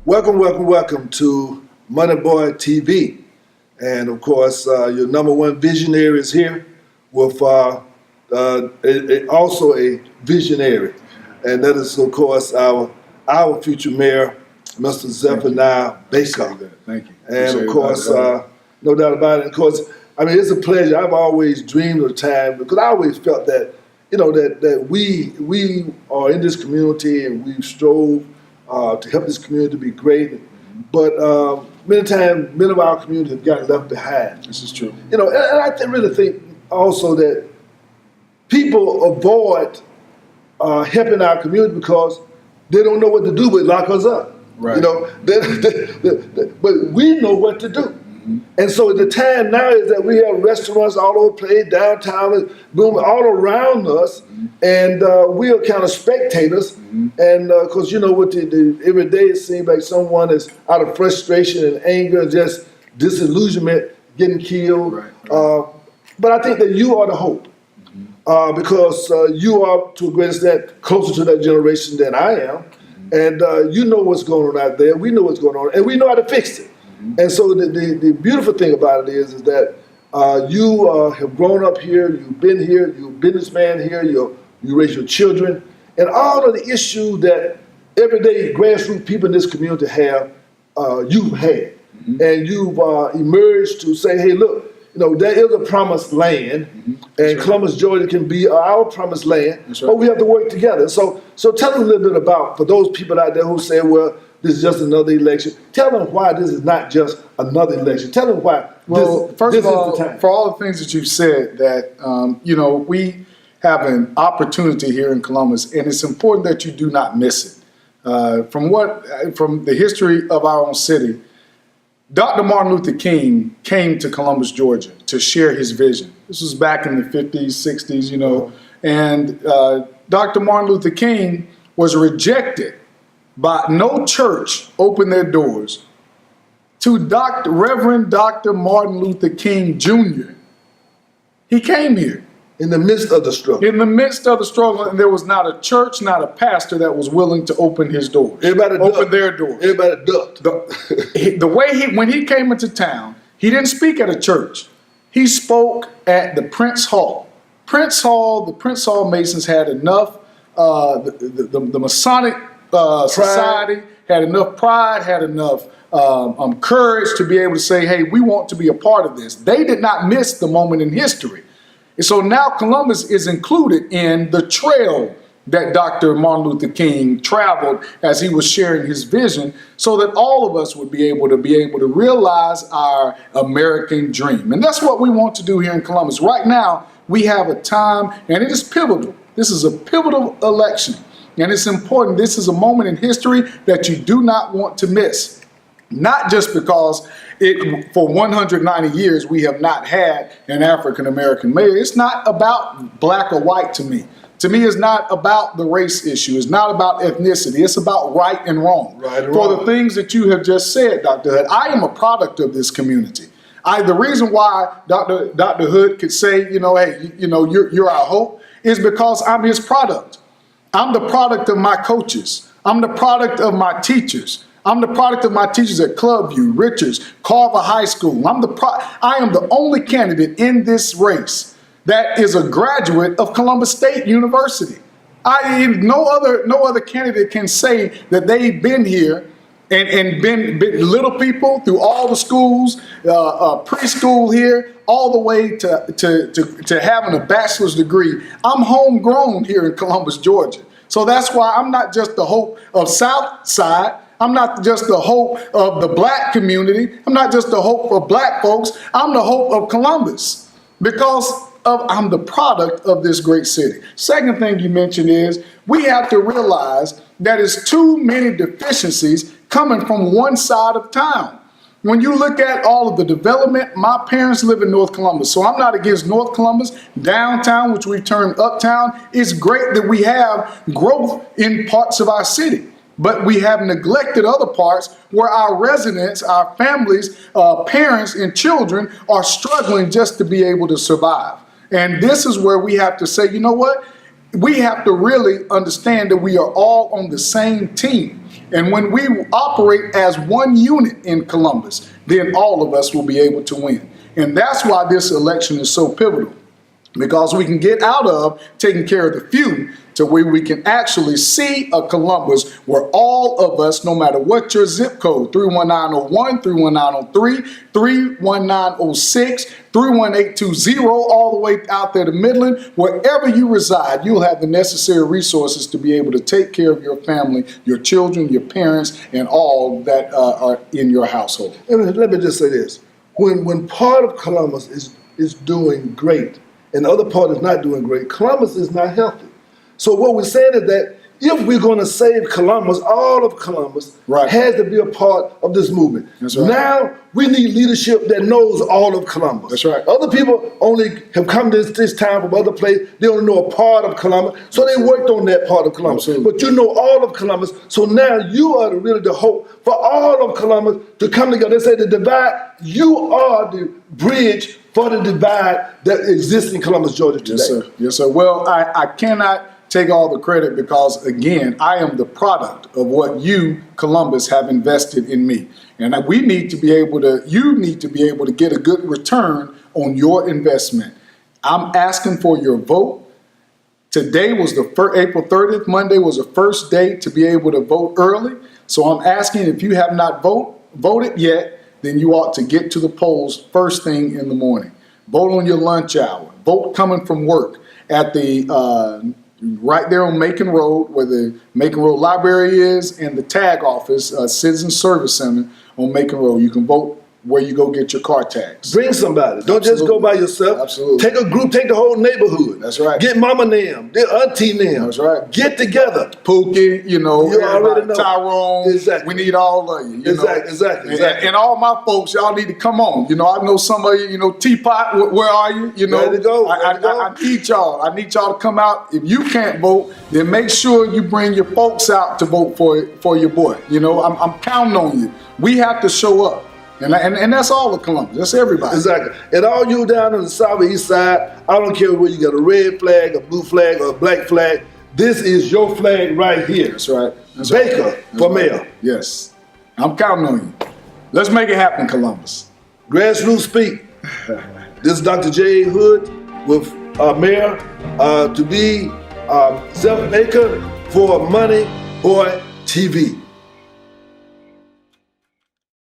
Welcome to Money Boy TV. And of course, your number one visionary is here with also a visionary. And that is, of course, our future mayor, Mr. Zeph Baker. Thank you. And of course, no doubt about it. Of course, I mean, it's a pleasure. I've always dreamed of the time because I always felt that, that we are in this community and we strove to help this community be great. But many times, many of our communities have gotten left behind. This is true. And I really think also that people avoid helping our community because they don't know what to do but lock us up. Right. But we know what to do. And so the time now is that we have restaurants all over the place, downtown, booming all around us, and we are kind of spectators. And because with every day it seems like someone is out of frustration and anger and just disillusionment getting killed. Right. But I think that you are the hope because you are to a great extent closer to that generation than I am, and you know what's going on out there. We know what's going on, and we know how to fix it. And so the beautiful thing about it is that you have grown up here, you've been here, you're a businessman here, you raise your children, and all of the issues that everyday grassroots people in this community have, you've had. And you've emerged to say, hey, look, there is a promised land, and Columbus, Georgia can be our promised land, but we have to work together. So tell us a little bit about, for those people out there who say, well, this is just another election. Tell them why this is not just another election. Tell them why. First of all, for all the things that you've said, that we have an opportunity here in Columbus, and it's important that you do not miss it. From the history of our own city, Dr. Martin Luther King came to Columbus, Georgia, to share his vision. This was back in the 50s, 60s, and Dr. Martin Luther King was rejected by no church opened their doors to Reverend Dr. Martin Luther King Jr. He came here. In the midst of the struggle. In the midst of the struggle, and there was not a church, not a pastor that was willing to open his doors. Everybody open their doors. Everybody ducked. The way when he came into town, he didn't speak at a church. He spoke at the Prince Hall. The Prince Hall Masons had enough, the Masonic society had enough pride, had enough courage to be able to say, hey, we want to be a part of this. They did not miss the moment in history. And so now Columbus is included in the trail that Dr. Martin Luther King traveled as he was sharing his vision, so that all of us would be able to realize our American dream. And that's what we want to do here in Columbus. Right now, we have a time, and it is pivotal. This is a pivotal election. And it's important. This is a moment in history that you do not want to miss. Not just because for 190 years we have not had an African-American mayor. It's not about black or white to me. To me, it's not about the race issue. It's not about ethnicity. It's about right and wrong. For the things that you have just said, Dr. Hud, I am a product of this community. The reason why Dr. Hud could say, hey, you're our hope, is because I'm his product. I'm the product of my coaches. I'm the product of my teachers. I'm the product of my teachers at Clubview, Richards, Carver High School. I am the only candidate in this race that is a graduate of Columbus State University. No other candidate can say that they've been here and been little people through all the schools, preschool here, all the way to having a bachelor's degree. I'm homegrown here in Columbus, Georgia. So that's why I'm not just the hope of South Side. I'm not just the hope of the black community. I'm not just the hope of black folks. I'm the hope of Columbus because I'm the product of this great city. Second thing you mentioned is we have to realize that it's too many deficiencies coming from one side of town. When you look at all of the development, my parents live in North Columbus, so I'm not against North Columbus. Downtown, which we term uptown, it's great that we have growth in parts of our city. But we have neglected other parts where our residents, our families, parents, and children are struggling just to be able to survive. And this is where we have to say, you know what? we have to really understand that we are all on the same team. And when we operate as one unit in Columbus, then all of us will be able to win. And that's why this election is so pivotal, because we can get out of taking care of the few to where we can actually see a Columbus where all of us, no matter what your zip code, 31901, 31903, 31906, 31820, all the way out there to Midland, wherever you reside, you'll have the necessary resources to be able to take care of your family, your children, your parents, and all that are in your household. And let me just say this. When part of Columbus is doing great and the other part is not doing great, Columbus is not healthy. So what we're saying is that if we're going to save Columbus, all of Columbus has to be a part of this movement. That's right. Now we need leadership that knows all of Columbus. That's right. Other people only have come to this town from other places. They only know a part of Columbus, so they worked on that part of Columbus. Absolutely. But you know all of Columbus, so now you are really the hope for all of Columbus to come together. They say the divide, you are the bridge for the divide that exists in Columbus, Georgia today. Yes, sir. Yes, sir. Well, I cannot take all the credit because, again, I am the product of what you, Columbus, have invested in me. And we need to be able to, you need to be able to get a good return on your investment. I'm asking for your vote. Today was the April 30th, Monday was the first day to be able to vote early. So I'm asking, if you have not voted yet, then you ought to get to the polls first thing in the morning. Vote on your lunch hour. Vote coming from work at the right there on Macon Road, where the Macon Road Library is, and the tag office, Citizen Service Center on Macon Road. You can vote where you go get your car tags. Bring somebody. Don't just go by yourself. Absolutely. Take a group, take the whole neighborhood. That's right. Get mama them, get auntie them. That's right. Get together. Pookie, you already know. Tyrone. Exactly. We need all of you. Exactly. And all my folks, y'all need to come on. I know some of you, Teapot, where are you? Ready to go. I need y'all. I need y'all to come out. If you can't vote, then make sure you bring your folks out to vote for your boy. I'm counting on you. We have to show up. And that's all of Columbus. That's everybody. Exactly. And all you down on the south or east side, I don't care whether you got a red flag, a blue flag, or a black flag. This is your flag right here. That's right. Baker for mayor. Yes. I'm counting on you. Let's make it happen, Columbus. Grassroots speak. This is Dr. J. Hood with Mayor to be Zeph Baker for Money Boy TV.